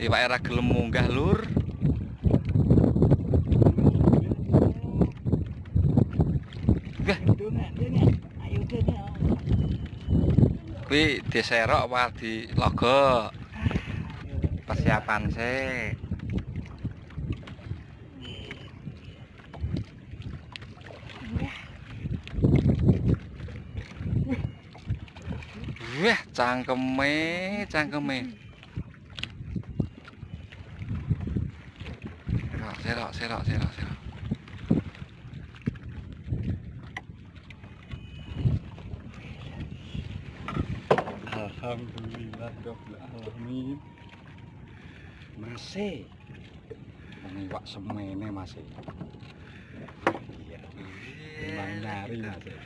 Iwake ra gelem munggah, Lur. Wah, kuwi diserok apa dilogok? Persiapan sih. Wah, cangkeme. Serok. Alhamdulillah rabbil alamin. Masih. Iwak semene masih. Iya. Memang nyari masih.